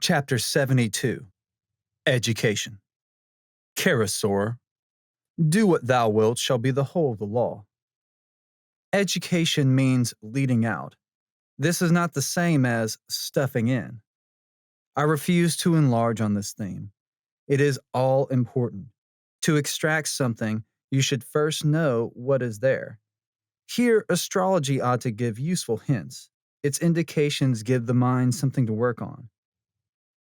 Chapter 72 Education. Carisor, do what thou wilt shall be the whole of the law. Education means leading out. This is not the same as stuffing in. I refuse to enlarge on this theme. It is all important. To extract something, you should first know what is there. Here, astrology ought to give useful hints. Its indications give the mind something to work on.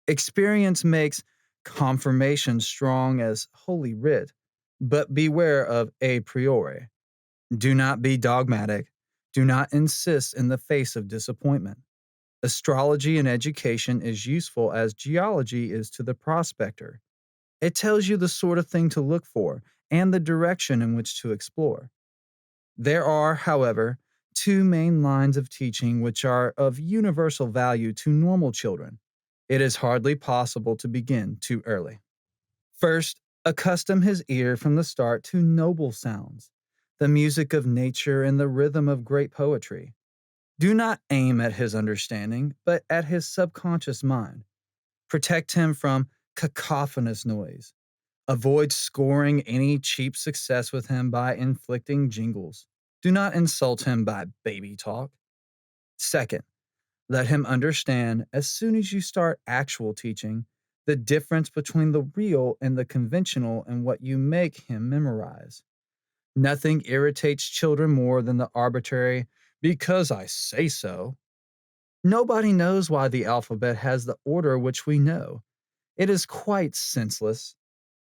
Experience makes confirmation strong as holy writ, but beware of a priori. Do not be dogmatic. Do not insist in the face of disappointment. Astrology in education is useful as geology is to the prospector. It tells you the sort of thing to look for and the direction in which to explore. There are, however, two main lines of teaching which are of universal value to normal children. It is hardly possible to begin too early. First, accustom his ear from the start to noble sounds, the music of nature and the rhythm of great poetry. Do not aim at his understanding, but at his subconscious mind. Protect him from cacophonous noise. Avoid scoring any cheap success with him by inflicting jingles. Do not insult him by baby talk. Second, let him understand, as soon as you start actual teaching, the difference between the real and the conventional and what you make him memorize. Nothing irritates children more than the arbitrary, because I say so. Nobody knows why the alphabet has the order which we know. It is quite senseless.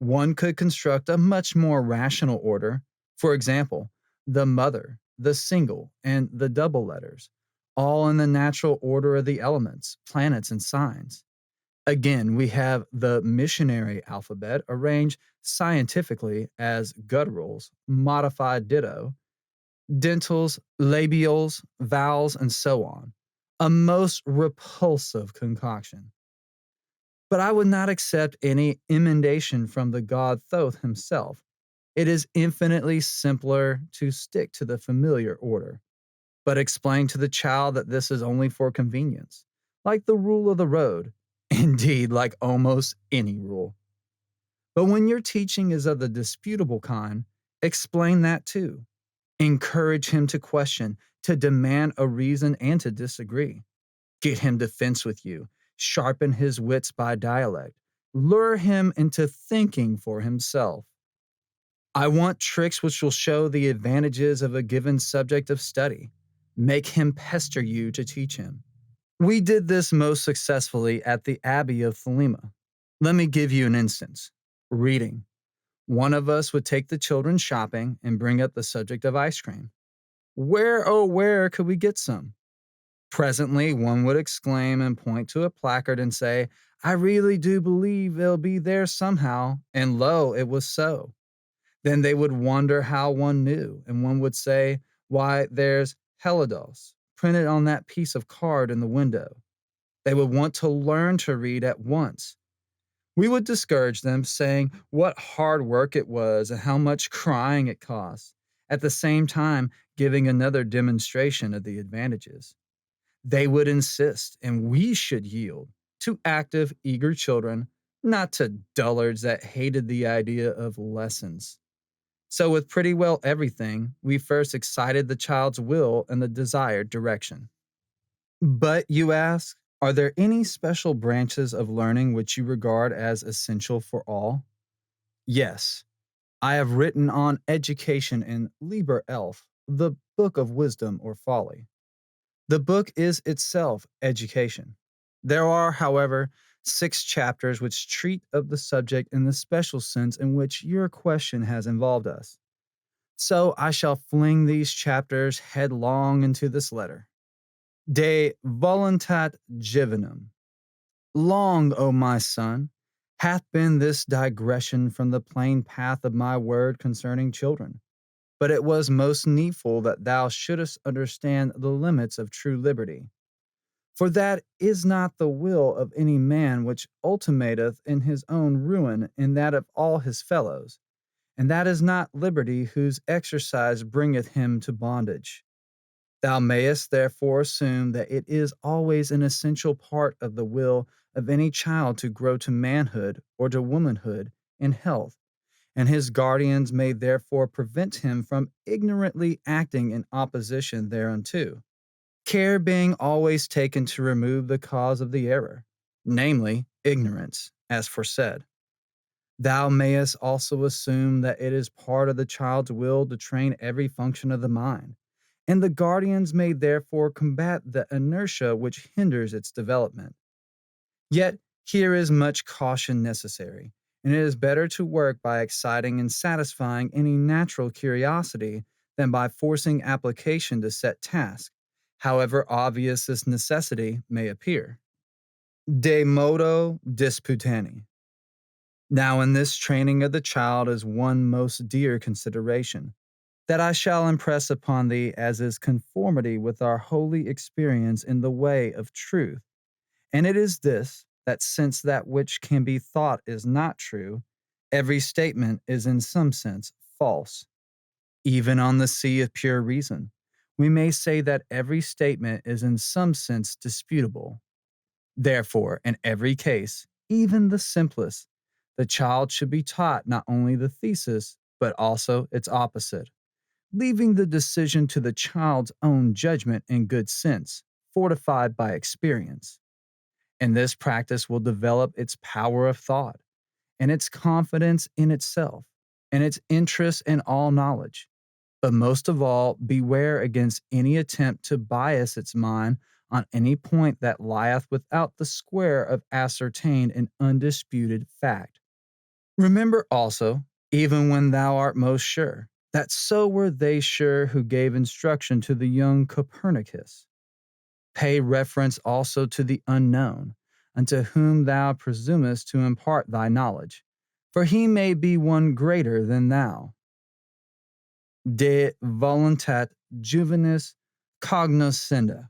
One could construct a much more rational order. For example, the mother, the single, and the double letters, all in the natural order of the elements, planets, and signs. Again, we have the missionary alphabet arranged scientifically as gutturals, modified ditto, dentals, labials, vowels, and so on. A most repulsive concoction. But I would not accept any emendation from the god Thoth himself. It is infinitely simpler to stick to the familiar order, but explain to the child that this is only for convenience, like the rule of the road, indeed, like almost any rule. But when your teaching is of the disputable kind, explain that too. Encourage him to question, to demand a reason, and to disagree. Get him to fence with you, sharpen his wits by dialect, lure him into thinking for himself. I want tricks which will show the advantages of a given subject of study. Make him pester you to teach him. We did this most successfully at the Abbey of Thelema. Let me give you an instance. Reading. One of us would take the children shopping and bring up the subject of ice cream. Where, oh, where could we get some? Presently, one would exclaim and point to a placard and say, I really do believe they'll be there somehow, and lo, it was so. Then they would wonder how one knew, and one would say, why, there's Helidos printed on that piece of card in the window. They would want to learn to read at once. We would discourage them, saying what hard work it was and how much crying it cost, at the same time giving another demonstration of the advantages. They would insist, and we should yield, to active, eager children, not to dullards that hated the idea of lessons. So with pretty well everything, we first excited the child's will in the desired direction. But, you ask, are there any special branches of learning which you regard as essential for all? Yes. I have written on education in Liber Elf, the Book of Wisdom or Folly. The book is itself education. There are, however, 6 chapters which treat of the subject in the special sense in which your question has involved us. So I shall fling these chapters headlong into this letter. De voluntate divinum. Long, O my son, hath been this digression from the plain path of my word concerning children. But it was most needful that thou shouldest understand the limits of true liberty. For that is not the will of any man which ultimateth in his own ruin and that of all his fellows, and that is not liberty whose exercise bringeth him to bondage. Thou mayest therefore assume that it is always an essential part of the will of any child to grow to manhood or to womanhood in health, and his guardians may therefore prevent him from ignorantly acting in opposition thereunto, care being always taken to remove the cause of the error, namely ignorance, as foresaid. Thou mayest also assume that it is part of the child's will to train every function of the mind, and the guardians may therefore combat the inertia which hinders its development. Yet here is much caution necessary, and it is better to work by exciting and satisfying any natural curiosity than by forcing application to set tasks, however obvious this necessity may appear. De modo disputani. Now, in this training of the child is one most dear consideration, that I shall impress upon thee as is conformity with our holy experience in the way of truth. And it is this, that since that which can be thought is not true, every statement is in some sense false. Even on the sea of pure reason, we may say that every statement is in some sense disputable. Therefore, in every case, even the simplest, the child should be taught not only the thesis, but also its opposite, leaving the decision to the child's own judgment and good sense, fortified by experience. And this practice will develop its power of thought, and its confidence in itself, and its interest in all knowledge. But most of all, beware against any attempt to bias its mind on any point that lieth without the square of ascertained and undisputed fact. Remember also, even when thou art most sure, that so were they sure who gave instruction to the young Copernicus. Pay reference also to the unknown, unto whom thou presumest to impart thy knowledge, for he may be one greater than thou. De voluntate juvenis cognoscenda.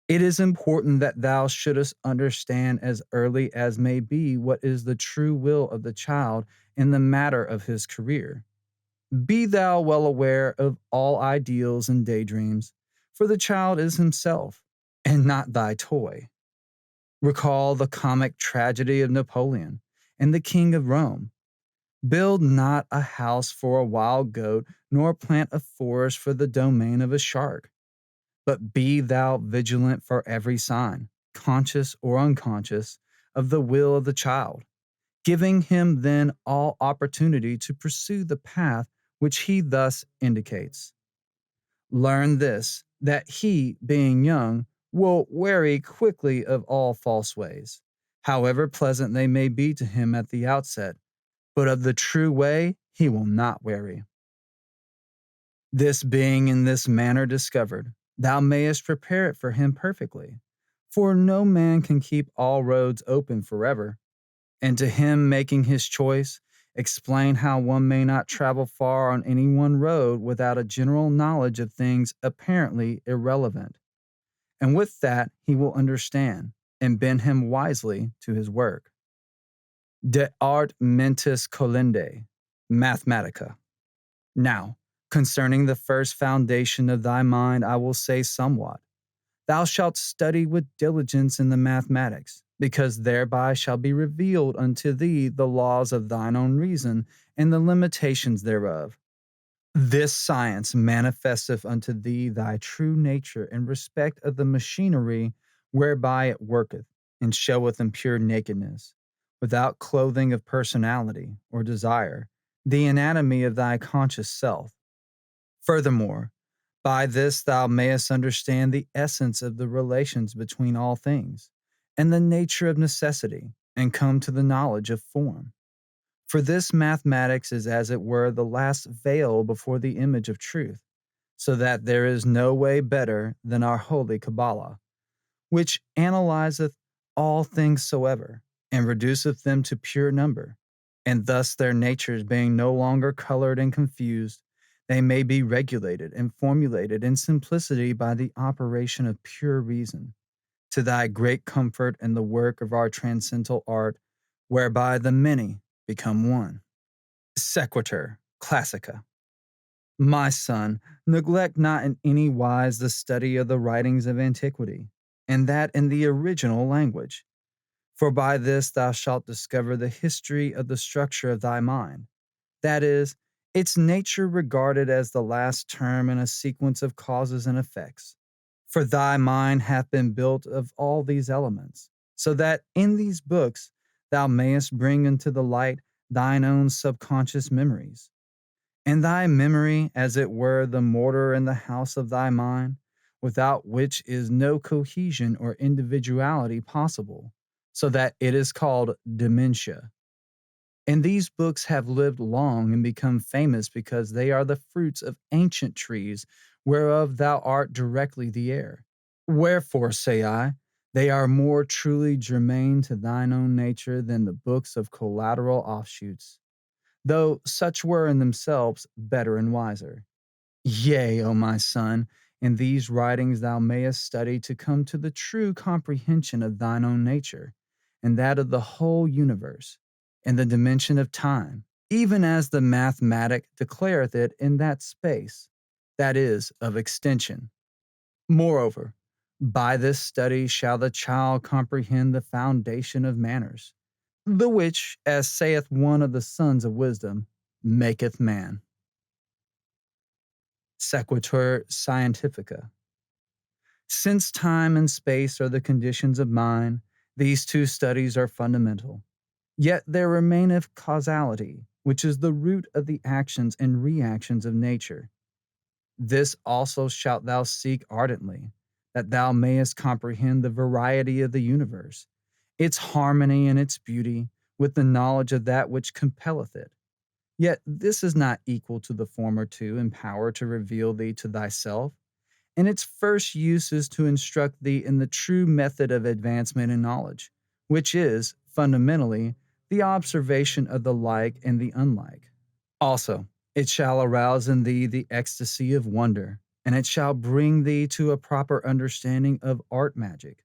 It is important that thou shouldest understand as early as may be what is the true will of the child in the matter of his career. Be thou well aware of all ideals and daydreams, for the child is himself, and not thy toy. Recall the comic tragedy of Napoleon and the King of Rome. Build not a house for a wild goat, nor plant a forest for the domain of a shark. But be thou vigilant for every sign, conscious or unconscious, of the will of the child, giving him then all opportunity to pursue the path which he thus indicates. Learn this, that he, being young, will weary quickly of all false ways, however pleasant they may be to him at the outset, but of the true way he will not weary. This being in this manner discovered, thou mayest prepare it for him perfectly, for no man can keep all roads open forever, and to him making his choice, explain how one may not travel far on any one road without a general knowledge of things apparently irrelevant. And with that he will understand, and bend him wisely to his work. De art mentis colende, mathematica. Now, concerning the first foundation of thy mind, I will say somewhat. Thou shalt study with diligence in the mathematics, because thereby shall be revealed unto thee the laws of thine own reason and the limitations thereof. This science manifesteth unto thee thy true nature in respect of the machinery whereby it worketh, and showeth in pure nakedness, without clothing of personality or desire, the anatomy of thy conscious self. Furthermore, by this thou mayest understand the essence of the relations between all things, and the nature of necessity, and come to the knowledge of form. For this mathematics is as it were the last veil before the image of truth, so that there is no way better than our holy Qabalah, which analyzeth all things soever, and reduceth them to pure number, and thus their natures being no longer colored and confused, they may be regulated and formulated in simplicity by the operation of pure reason, to thy great comfort in the work of our transcendental art, whereby the many become one. Sequitur Classica. My son, neglect not in any wise the study of the writings of antiquity, and that in the original language. For by this thou shalt discover the history of the structure of thy mind, that is, its nature regarded as the last term in a sequence of causes and effects. For thy mind hath been built of all these elements, so that in these books thou mayest bring into the light thine own subconscious memories. And thy memory, as it were the mortar in the house of thy mind, without which is no cohesion or individuality possible, so that it is called dementia. And these books have lived long and become famous because they are the fruits of ancient trees, whereof thou art directly the heir. Wherefore, say I, they are more truly germane to thine own nature than the books of collateral offshoots, though such were in themselves better and wiser. Yea, O my son, in these writings thou mayest study to come to the true comprehension of thine own nature, and that of the whole universe, in the dimension of time, even as the mathematic declareth it in that space, that is, of extension. Moreover, by this study shall the child comprehend the foundation of manners, the which, as saith one of the sons of wisdom, maketh man. Sequitur Scientifica. Since time and space are the conditions of mind, these two studies are fundamental. Yet there remaineth causality, which is the root of the actions and reactions of nature. This also shalt thou seek ardently, that thou mayest comprehend the variety of the universe, its harmony and its beauty, with the knowledge of that which compelleth it. Yet this is not equal to the former two in power to reveal thee to thyself, and its first use is to instruct thee in the true method of advancement in knowledge, which is, fundamentally, the observation of the like and the unlike. Also, it shall arouse in thee the ecstasy of wonder, and it shall bring thee to a proper understanding of art magic.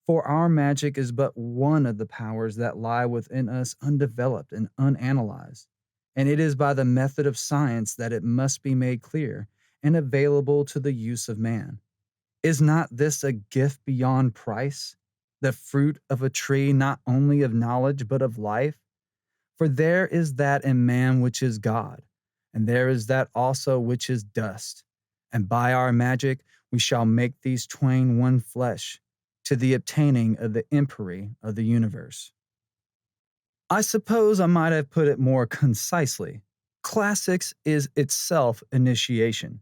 For our magic is but one of the powers that lie within us undeveloped and unanalyzed, and it is by the method of science that it must be made clear and available to the use of man. Is not this a gift beyond price, the fruit of a tree not only of knowledge but of life? For there is that in man which is God, and there is that also which is dust. And by our magic we shall make these twain one flesh, to the obtaining of the empery of the universe. I suppose I might have put it more concisely. Classics is itself initiation,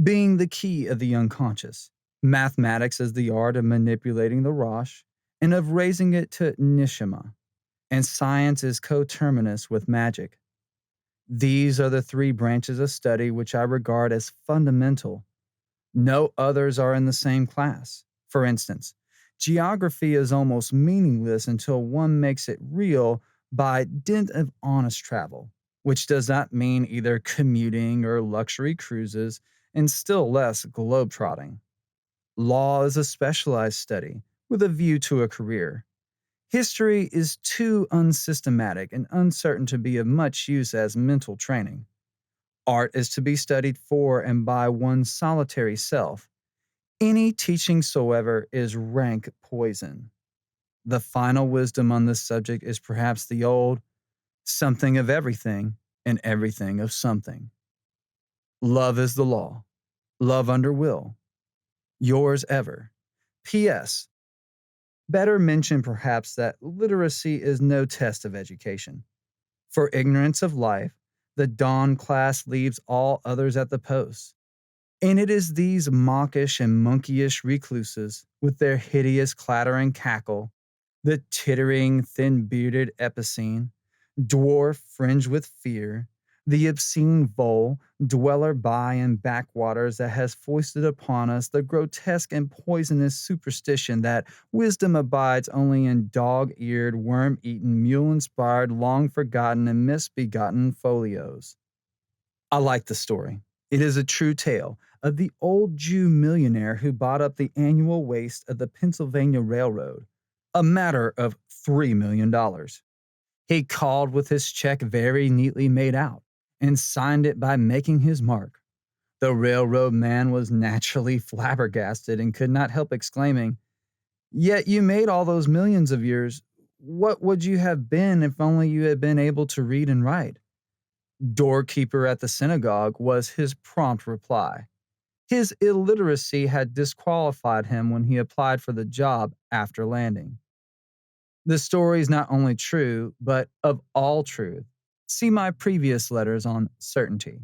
being the key of the unconscious. Mathematics is the art of manipulating the Rosh and of raising it to Nishima, and science is coterminous with magic. These are the three branches of study which I regard as fundamental. No others are in the same class. For instance, geography is almost meaningless until one makes it real by dint of honest travel, which does not mean either commuting or luxury cruises, and still less globetrotting. Law is a specialized study with a view to a career. History is too unsystematic and uncertain to be of much use as mental training. Art is to be studied for and by one's solitary self. Any teaching soever is rank poison. The final wisdom on this subject is perhaps the old something of everything and everything of something. Love is the law. Love under will. Yours ever. P.S. Better mention perhaps that literacy is no test of education. For ignorance of life, the dawn class leaves all others at the post. And it is these mawkish and monkeyish recluses, with their hideous clattering cackle, the tittering, thin-bearded epicene, dwarf fringed with fear, the obscene vole, dweller by and backwaters that has foisted upon us the grotesque and poisonous superstition that wisdom abides only in dog-eared, worm-eaten, mule-inspired, long-forgotten, and misbegotten folios. I like the story. It is a true tale of the old Jew millionaire who bought up the annual waste of the Pennsylvania Railroad, a matter of $3 million. He called with his check very neatly made out and signed it by making his mark. The railroad man was naturally flabbergasted and could not help exclaiming, "Yet you made all those millions of yours. What would you have been if only you had been able to read and write? Doorkeeper at the synagogue was his prompt reply. His illiteracy had disqualified him when he applied for the job after landing. The story is not only true, but of all truth. See my previous letters on certainty.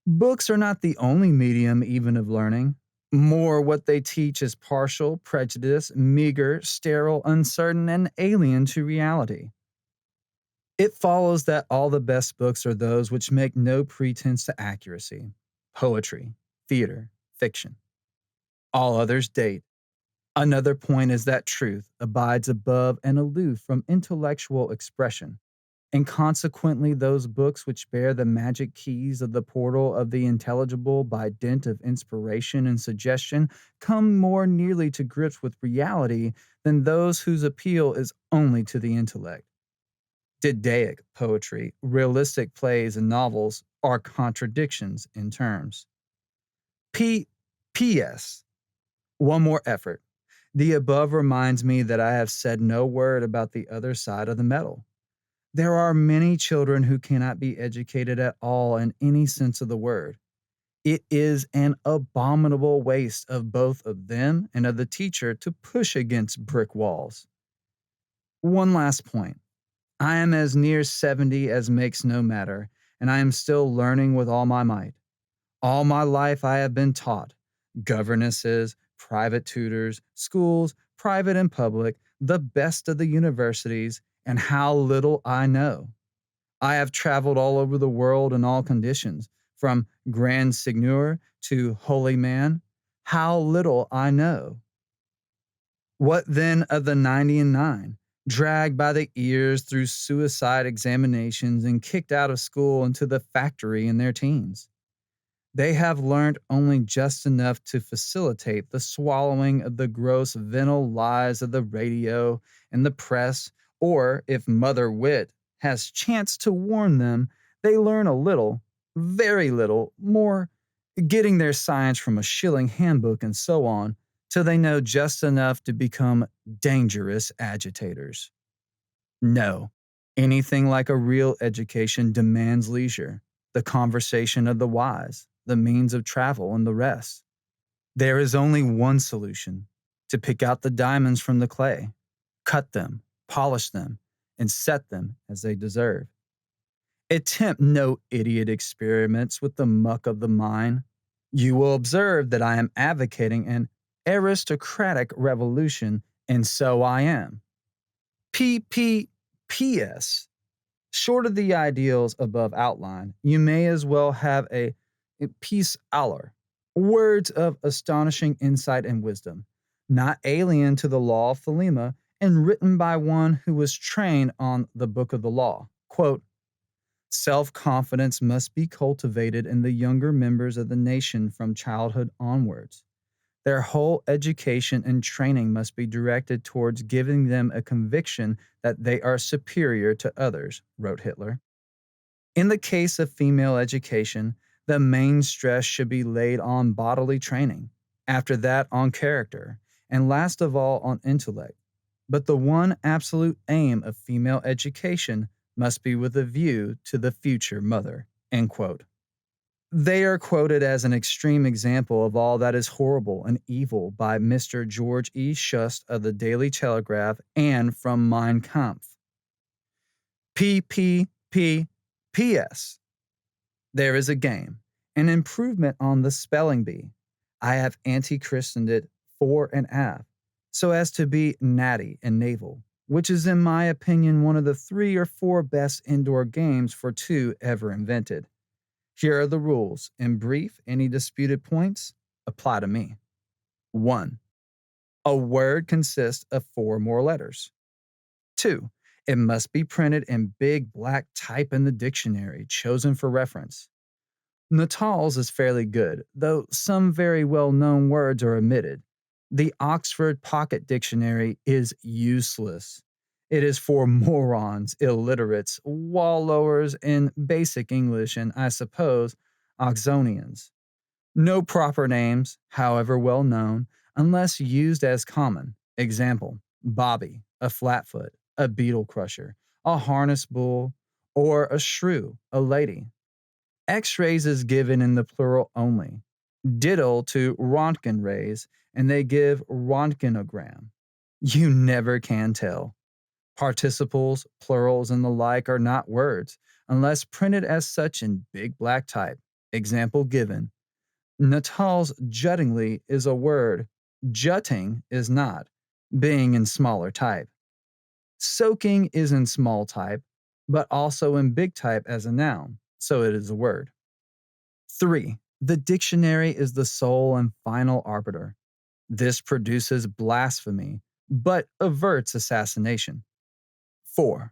Books are not the only medium, even of learning. More, what they teach is partial, prejudiced, meager, sterile, uncertain, and alien to reality. It follows that all the best books are those which make no pretense to accuracy: poetry, theater, fiction. All others date. Another point is that truth abides above and aloof from intellectual expression, and consequently, those books which bear the magic keys of the portal of the intelligible by dint of inspiration and suggestion come more nearly to grips with reality than those whose appeal is only to the intellect. Didaic poetry, realistic plays, and novels are contradictions in terms. P. P.S. One more effort. The above reminds me that I have said no word about the other side of the medal. There are many children who cannot be educated at all in any sense of the word. It is an abominable waste of both of them and of the teacher to push against brick walls. One last point. I am as near 70 as makes no matter, and I am still learning with all my might. All my life I have been taught governesses, private tutors, schools, private and public, the best of the universities, and how little I know. I have traveled all over the world in all conditions, from grand seigneur to holy man. How little I know. What then of the 90 and 9, dragged by the ears through suicide examinations and kicked out of school into the factory in their teens? They have learned only just enough to facilitate the swallowing of the gross venal lies of the radio and the press, or if Mother Wit has chanced to warn them, they learn a little, very little, more, getting their science from a shilling handbook and so on, till they know just enough to become dangerous agitators. No, anything like a real education demands leisure, the conversation of the wise, the means of travel, and the rest. There is only one solution: to pick out the diamonds from the clay, cut them, polish them, and set them as they deserve. Attempt no idiot experiments with the muck of the mine. You will observe that I am advocating an aristocratic revolution, and so I am. P.P.P.S. Short of the ideals above outlined, you may as well have a peace aller, words of astonishing insight and wisdom, not alien to the law of Thelema, and written by one who was trained on the book of the law. Quote, self-confidence must be cultivated in the younger members of the nation from childhood onwards. Their whole education and training must be directed towards giving them a conviction that they are superior to others, wrote Hitler. In the case of female education, the main stress should be laid on bodily training, after that on character, and last of all on intellect. But the one absolute aim of female education must be with a view to the future mother. End quote. They are quoted as an extreme example of all that is horrible and evil by Mr. George E. Shust of the Daily Telegraph and from Mein Kampf. P.P.P.P.S. There is a game, an improvement on the spelling bee. I have anti-christened it fore and aft, so as to be natty and naval, which is in my opinion one of the 3 or 4 best indoor games for 2 ever invented. Here are the rules. In brief, any disputed points apply to me. 1. A word consists of 4 more letters. 2. It must be printed in big black type in the dictionary, chosen for reference. Natal's is fairly good, though some very well-known words are omitted. The Oxford Pocket Dictionary is useless. It is for morons, illiterates, wallowers in basic English, and, I suppose, Oxonians. No proper names, however well known, unless used as common. Example, Bobby, a flatfoot. a beetle crusher, a harness bull, or a shrew, a lady. X-rays is given in the plural only. Ditto to Röntgen rays, and they give Röntgenogram. You never can tell. Participles, plurals, and the like are not words, unless printed as such in big black type. Example given. Natal's juttingly is a word, jutting is not, being in smaller type. Soaking is in small type, but also in big type as a noun, so it is a word. 3. The dictionary is the sole and final arbiter. This produces blasphemy, but averts assassination. 4.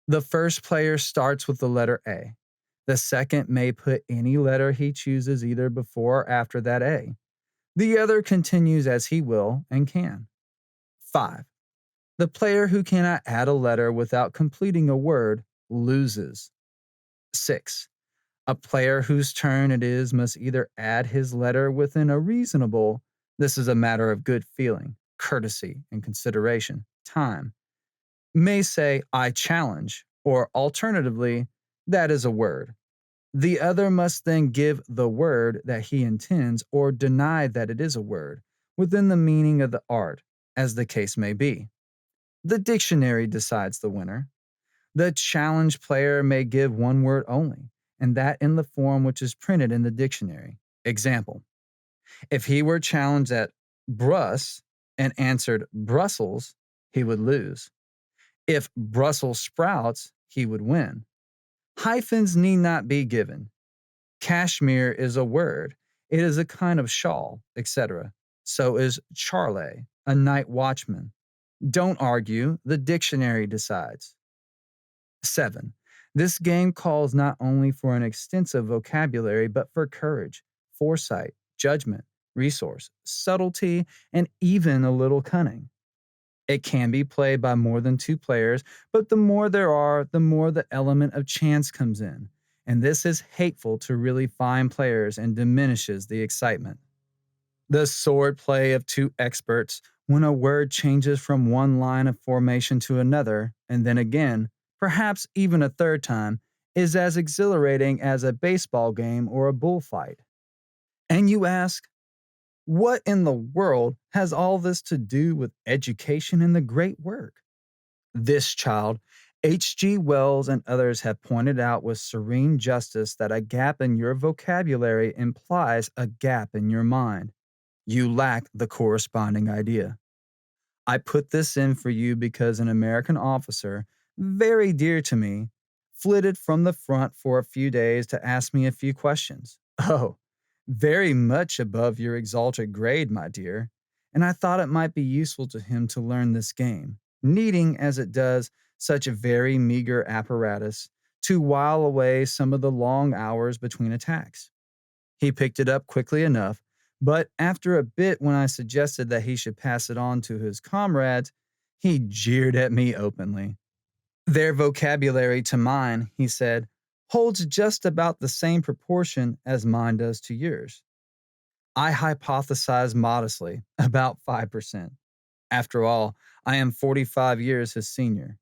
The first player starts with the letter A. The second may put any letter he chooses either before or after that A. The other continues as he will and can. 5. The player who cannot add a letter without completing a word loses. 6. A player whose turn it is must either add his letter within a reasonable, this is a matter of good feeling, courtesy, and consideration, time, may say, I challenge, or alternatively, that is a word. The other must then give the word that he intends or deny that it is a word, within the meaning of the art, as the case may be. The dictionary decides the winner. The challenge player may give one word only, and that in the form which is printed in the dictionary. Example: if he were challenged at Brus and answered Brussels, he would lose. If Brussels sprouts, he would win. Hyphens need not be given. Cashmere is a word. It is a kind of shawl, etc. So is Charley, a night watchman. Don't argue, the dictionary decides. 7. This game calls not only for an extensive vocabulary, but for courage, foresight, judgment, resource, subtlety, and even a little cunning. It can be played by more than 2 players, but the more there are, the more the element of chance comes in, and this is hateful to really fine players and diminishes the excitement. The sword play of 2 experts, when a word changes from one line of formation to another, and then again, perhaps even a third time, is as exhilarating as a baseball game or a bullfight. And you ask, what in the world has all this to do with education and the great work? This, child, H.G. Wells and others have pointed out with serene justice that a gap in your vocabulary implies a gap in your mind. You lack the corresponding idea. I put this in for you because an American officer, very dear to me, flitted from the front for a few days to ask me a few questions. Oh, very much above your exalted grade, my dear, and I thought it might be useful to him to learn this game, needing, as it does, such a very meager apparatus to while away some of the long hours between attacks. He picked it up quickly enough, but after a bit, when I suggested that he should pass it on to his comrades, he jeered at me openly. Their vocabulary to mine, he said, holds just about the same proportion as mine does to yours. I hypothesized modestly, about 5%. After all, I am 45 years his senior.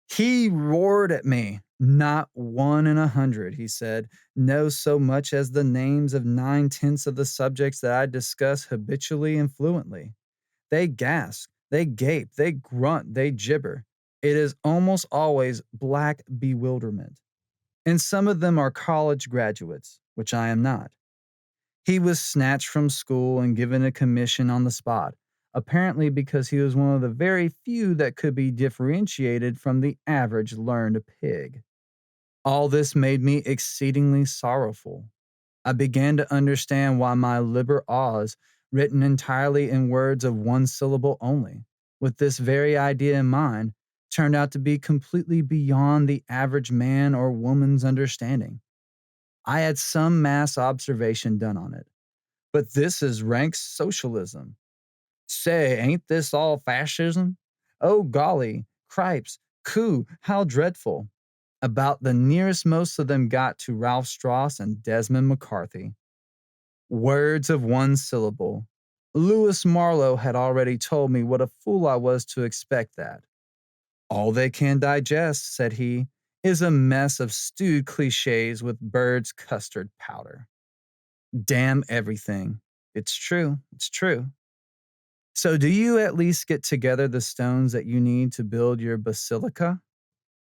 He roared at me. Not 1 in 100, he said, knows so much as the names of 9/10 of the subjects that I discuss habitually and fluently. They gasp, they gape, they grunt, they gibber. It is almost always black bewilderment. And some of them are college graduates, which I am not. He was snatched from school and given a commission on the spot, apparently because he was one of the very few that could be differentiated from the average learned pig. All this made me exceedingly sorrowful. I began to understand why my Liber Oz, written entirely in words of one syllable only, with this very idea in mind, turned out to be completely beyond the average man or woman's understanding. I had some mass observation done on it. But this is rank socialism. Say, ain't this all fascism? Oh, golly, cripes, coo, how dreadful. About the nearest most of them got to Ralph Strauss and Desmond McCarthy. Words of one syllable. Lewis Marlowe had already told me what a fool I was to expect that. All they can digest, said he, is a mess of stewed cliches with bird's custard powder. Damn everything. It's true. It's true. So, do you at least get together the stones that you need to build your basilica?